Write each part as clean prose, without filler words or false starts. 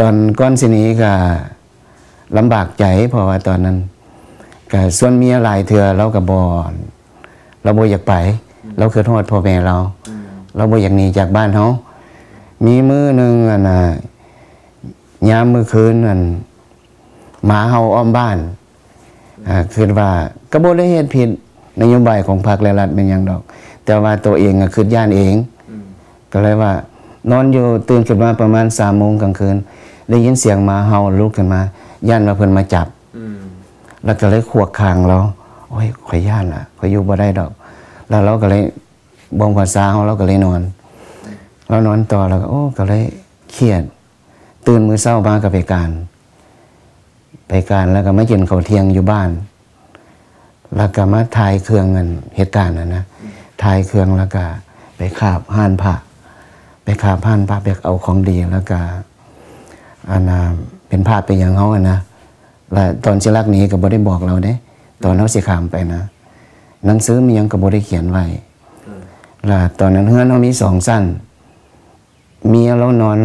อนก้อนสินี้ก็ลำบากใจเพราะว่าตอนนั้นก็ส่วนเมียหลายเถื่อเราก็บ่เราบ่อยากไปเราคือโทษพ่อแม่เราบ่อยากหนีจากบ้านเขามีมื้อนึงยามมื้อคืนหมาเห่าอ้อมบ้านคือว่าก็บ่ได้เฮ็ดผิดนโยบายของพรรคและรัฐเป็นหยังดอกแต่ว่าตัวเองก็คิดย่านเองก็เลยว่านอนอยู่ตื่นขึ้นมาประมาณ 3 โมงกลางคืนได้ยินเสียงหมาเห่าลุกขึ้นมาย่านว่าเพิ่นมาจับแล้วก็เลยขวกคางเราโอ้ยข่อยย่านล่ะข่อยอยู่บ่ได้ดอกแล้วเราก็เลยบ่งภาษาเฮาเราก็เลยนอนเรานอนต่อแล้วก็ก็เลยเครียดตื่นมื้อเช้ามาก็ไปการแล้วก็มากินข้าวเที่ยงอยู่บ้านแล้วก็มาถ่ายเครื่องเหตุการณ์นะถ่ายเครื่องแล้วก็ไปคาบห่านผ้าไปเอาของดีแล้วก็เป็นภาพเป็นอย่างเฮานะแล้วตอนสิรักนี้ก็บ่ได้บอกเราเด้ตอนเฮาสิข้ามไปนะหนังสือมีหยังก็บ่ได้เขียนไว้แล้วตอนนั้นเฮือนเฮามี2ชั้นเมียเรานอน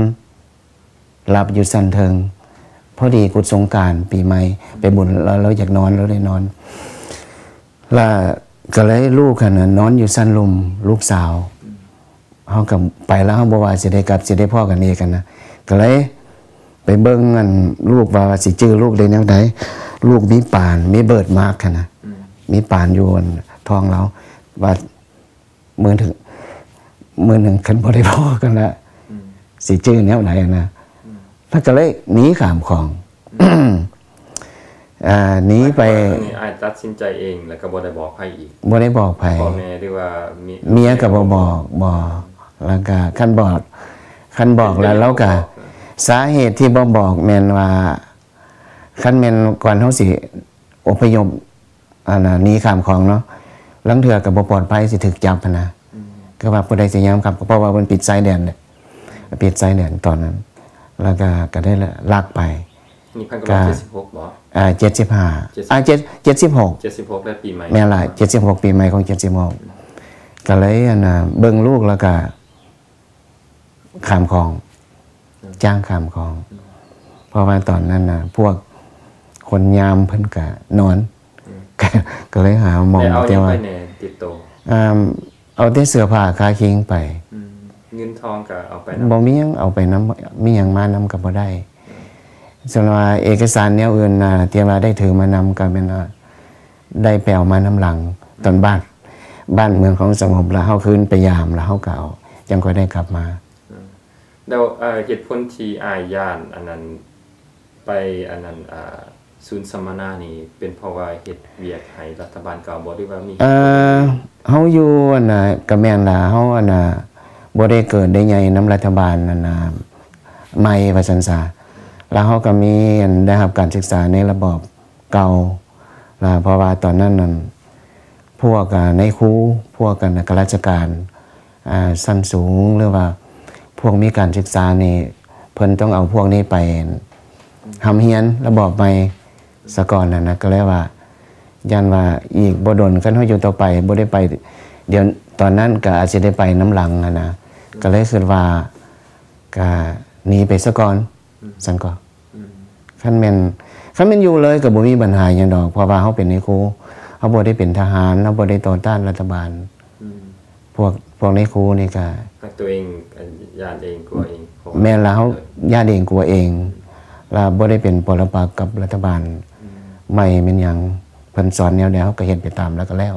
หลับอยู่ชั้นเทิงพอดีกุศลสงกรานต์ปีใหม่ไปบุญเราอยากนอนเราได้นอนแล้วก็เลยลูกนอนอยู่ชั้นลุมลูกสาวเฮาก็ไปแล้วเฮาบ่ว่าสิได้กลับสิได้พ่อกันเองกันนะก็เลยไปเบิ่งลูกว่าสิจื้อลูกได้แนวใดลูกมีป่านมีเบิดมากนะมีป่านอยู่ท้องเราว่ามื้อนึงคันบ่ได้พ่อกันละสิจื้อแนวไหนนะแล้วก็เลยหนีข้ามคลองหนีไปตัดสินใจเองแล้วก็บ่ได้บอกใครอีกบ่ได้บอกใครพ่อแม่หรือว่าเมียก็บ่บอกแล้วก็คันบอกแล้วเราก็สาเหตุที่บ่บอกแม่นว่าคันแม่นก่อนเฮาสิอพยพหนีข้ามคลองเนาะลังเทื่อก็บ่ปลอดภัยสิถูกจับนะก็ว่าผู้ใดสิยามครับเพราะว่ามันปิดชายแดนเนี่ยปิดชายแดนตอนนั้นแล้วก็ได้ลักไปนี่1976บ่75 76ได้ปีใหม่แม่ล่ะ76ปีใหม่ของ76ก็เลยเบิ่งลูกแล้วก็ข้ามคลองจ้างข้ามคลองเพราะว่าตอนนั้นพวกคนยามเพิ่นก็นอนก็เลยหาหมองแต่ว่าติดตัวเอาแต่เสื้อผ้าคาคิงไปเงินทองก็เอาไปบ่มีหยังเอาไปนำมีหยังมานำก็บ่ได้ส่วนว่าเอกสารแนวอื่นที่ว่าได้ถือมานำก็เป็นได้ไปเอามานำหลังตอนบ้านเมืองของสงบแล้วเฮาคืนไปยามแล้วเฮาก็เอาจังค่อยได้กลับมาแล้วเหตุผลที่อายย่านอันนั้นไปอันนั้นศูนย์สัมมนานี่เป็นเพราะว่าเฮ็ดเวียกให้รัฐบาลเก่าบ่หรือว่ามีเฮาอยู่ก็แม่นล่ะเฮาบ่ได้เกิดได้ใหญ่นำรัฐบาลใหม่ว่าซั่นซะแล้วเฮาก็มีได้รับการศึกษาในระบอบเก่าเพราะว่าตอนนั้นพวกในครูพวกข้าราชการชั้นสูงหรือว่าพวกมีการศึกษานี่เพิ่นต้องเอาพวกนี้ไปทำเฮียนระบอบใหม่ซะก่อนนะก็เลยว่ายันว่าอีกบ่ดนคันเฮาอยู่ต่อไปบ่ได้ไปเดี๋ยวตอนนั้นก็อาจสิได้ไปน้ำหลังนะก็เลยคิดว่าก็หนีไปซะก่อนซั่นก็คันแม่นอยู่เลยก็บ่มีปัญหาหยังดอกเพราะว่าเฮาเป็นในครูเฮาบ่ได้เป็นทหารเฮาบ่ได้ต่อต้านรัฐบาลพวกในครูนี่ก็ตัวเองญาติเองกลัวเองแม่นแล้วญาติเองกลัวเองแล้วบ่ได้เป็นปรปักษ์กับรัฐบาลไม่แม่นหยังเพิ่นสอนแนวแล้วก็เฮ็ดไปตามแล้วก็แล้ว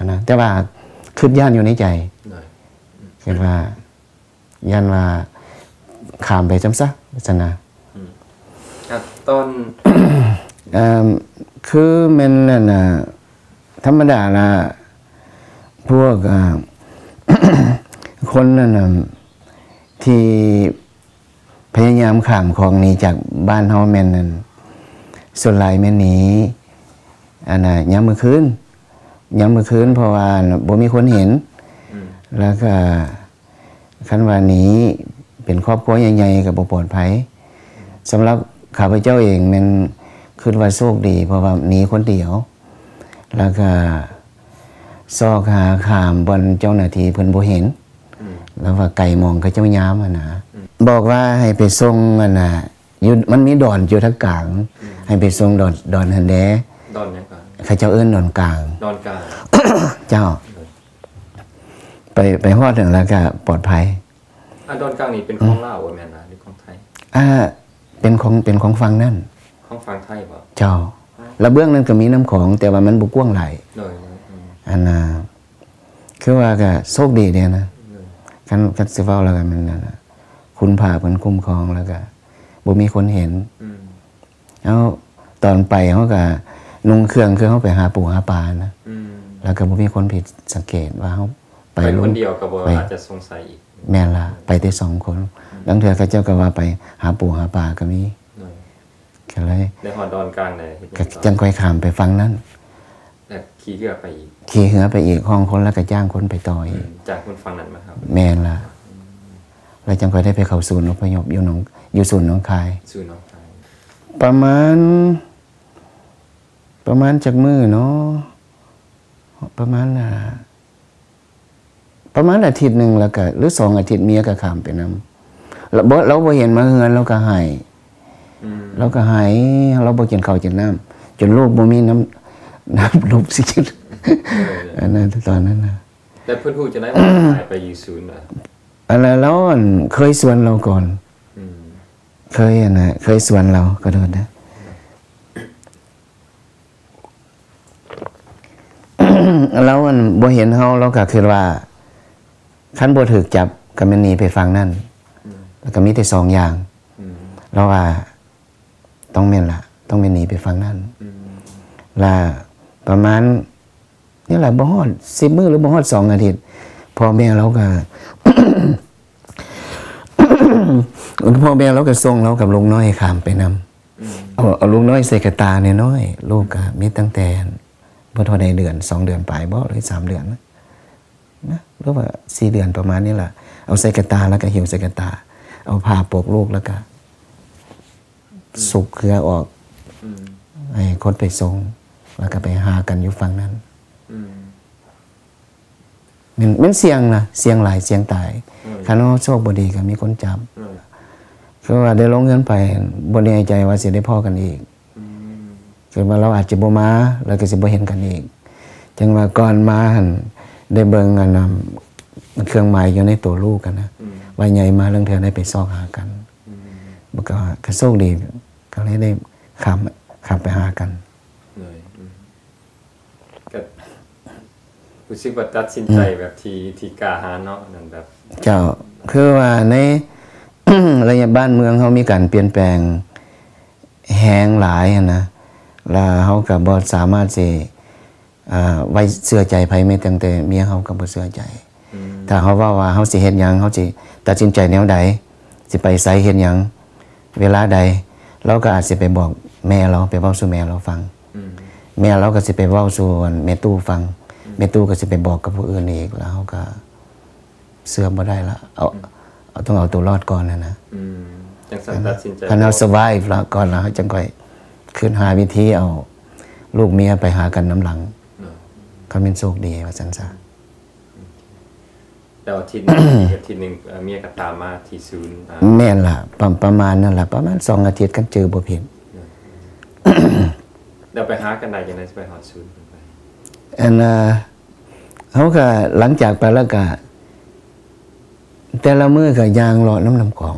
นะแต่ว่าคิดย่านอยู่ในใจคิดว่าย่านว่าข้ามไปจังซะซั่นนะต้นคือแม่นนั่นน่ะธรรมดาล่ะพวกคนนั่นที่พยายามข้ามคลองนี้จากบ้านเฮาแม่นนั่นส่วนหลายแม่นหนียามมื้อคืนเพราะว่าบ่มีคนเห็นแล้วก็คันว่าหนีเป็นครอบครัวใหญ่ๆก็บ่ปลอดภัยสำหรับข้าพเจ้าเองแม่นคิดว่าโชคดีเพราะว่าหนีคนเดียวแล้วก็ซอกหาข้ามบนเจ้าหน้าที่เพิ่นบ่เห็นแล้วว่าไก่มองเขาเจ้ายามนะบอกว่าให้ไปส่ง อยู่มันมีดอนอยู่ทางกลางให้ไปส่งดอนหันแหลดอนหยังก่อนเขาเจ้าเอิ้นดอนกลาง ดอนกลาง เจ้าไปฮอดถึงแล้วก็ปลอดภัยดอนกลางนี่เป็นของลาวบ่แม่นล่ะหรือของไทยเป็นของฝั่งนั่นของฝั่งไทยบ่เจ้าแล้วเบื้องนั้นก็มีน้ำของแต่ว่ามันบ่กว้างหลายอันน่ะคือว่าก็โชคดีเด้นะกันสิเว้าแล้วก็มันนั่นน่ะคุณพาเพิ่นคุ้มครองแล้วก็บ่มีคนเห็นแล้วตอนไปเฮาก็นุ่งเครื่องคือเฮาไปหาปูหาปลานะแล้วก็บ่มีคนผิดสังเกตว่าเฮาไปคนเดียวก็บ่อาจจะสงสัยอีกแม่นล่ะไปแต่2คนบางเทื่อเขาเจ้าก็ว่าไปหาปูหาปลาก็มีก็เลยได้ฮอดดอนกลางได้ก็จังค่อยข้ามไปฝั่งนั้นแล้วขี่เรือไปอีกห้องคนแล้วก็จ้างคนไปต่ออีกจ้างคนฝั่งนั้นมาครับแม่นล่ะแล้วจังค่อยได้ไปเข้าศูนย์อพยพอยู่ศูนย์หนองคายประมาณจักมื้อเนาะประมาณอาทิตย์นึงแล้วก็หรือ2อาทิตย์เมียก็ข้ามไปนำเราบ่เห็นมาเฮือนเราก็ให้เราก็ให้เราบ่กินข้าวกินน้ำจนลูกบ่มีน้ำลูกสิกินอันนั้นตอนนั้นน่ะแต่เพิ่นฮู้จะได้ว่าไปอยู่ศูนย์น่ะอันนั้นแล้วเคยสวนเราก่อนเคยสวนเราก็โดนนะแล้วบ่เห็นเฮาเราก็คิดว่าคันบ่ถูกจับก็แม่นหนีไปฝั่งนั้นแล้วก็มีแต่2อย่างเราว่าต้องแม่นล่ะต้องแม่นหนีไปฝั่งนั้นล่ะประมาณนี่ล่ะบ่ฮอด10มื้อหรือบ่ฮอด2อาทิตย์พ่อแม่เราก็ พ่อแม่เราก็ส่งเรากับลุงน้อยข้ามไปนำเอาลุงน้อยใส่กระตาน้อยๆลูกก็มีตั้งแต่บ่เท่าใดเดือน2เดือนปลายบ่หรือ3เดือนนะหรือว่า4เดือนประมาณนี้ล่ะเอาใส่กระตาแล้วก็หิวใส่กระตาเอาผ้าปกลูกแล้วก็สุกเครือออกให้คนไปส่งแล้วก็ไปหากันอยู่ฝั่งนั้นมันเสี่ยงนะเสี่ยงหลายเสี่ยงตายคันว่าโชคบ่ดีก็มีคนจับคือว่าได้ลงเงินไปบ่แน่ใจว่าสิได้พอกันอีกคือว่าเราอาจจะบ่มาแล้วก็สิบ่เห็นกันอีกจังว่าก่อนมาหั่นได้เบิ่งอันเครื่องหมายอยู่ในตัวลูกกันนะว่าใหญ่มาเรื่องเทื่อได้ไปซอกหากันบ่ก็โชคดีก็เลยได้ข้ามไปหากันก็รู้สึกว่าตัดสินใจแบบที่กล้าหาญเนาะนั่นแบบเจ้าคือว่าใน ระยะบ้านเมืองเฮามีการเปลี่ยนแปลงแฮงหลายนะแล้วเฮาก็บ่สามารถสิไว้เชื่อใจไผแม้แต่เมียเฮาก็บ่เชื่อใจถ้าเฮาว่าเฮาสิเฮ็ดหยังเฮาสิตัดสินใจแนวใดสิไปไสเฮ็ดหยังเวลาใดเราก็อาจสิไปบอกแม่เราไปเว้าสู่แม่เราฟังแม่เราก็สิไปเว้าสู่แม่ตู้ฟังแม่ตู้ก็สิไปบอกกับผู้อื่นอีกแล้วเฮาก็เชื่อบ่ได้ละต้องเอาตัวรอดก่อนนะจังซั่นตัดสินใจคันเอา survive แล้วก่อนแล้วจังค่อยขึ้นหาวิธีเอาลูกเมียไปหากันน้ำหลังเขาเป็นโชคดีว่าซั่นซะแล้วอาทิตย์นึงเมียก็ตามมาที่ศูนย์แม่นล่ะประมาณนั่นล่ะประมาณ2อาทิตย์กันเจอบ่ผิดเดี๋ยวไปหากันได้จังได๋สิไปฮอดศูนย์ไปเฮาก็หลังจากไปแล้วก็แต่ละมื้อก็ย่างเลาะน้ำของ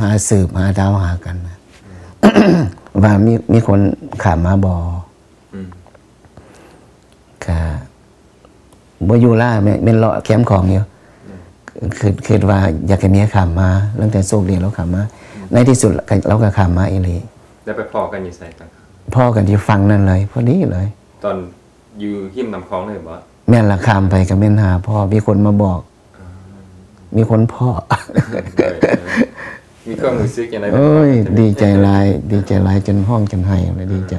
หาสืบหาดาวหากันนะว่ามีคนข้ามมาบ่ก็บ่อยู่ล่าแม่นเลาะแคมป์ของอยู่คิดว่าอยากให้เมียข้ามมาตั้งแต่โชคดีแล้วข้ามมาในที่สุดเราก็ข้ามมาอีหลีได้ไปพ้อกันอยู่ไสกันพ้อกันที่ฝั่งนั้นเลยพอดีเลยตอนอยู่หิมน้ำคลองเลยบ่แม่นล่ะข้ามไปก็แม่นหาพ่อมีคนมาบอกมีคนพ่อมีความรู้สึกจังได๋โอ้ยดีใจหลายจนห้องจนไห้เลยดีใจ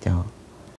เจ้า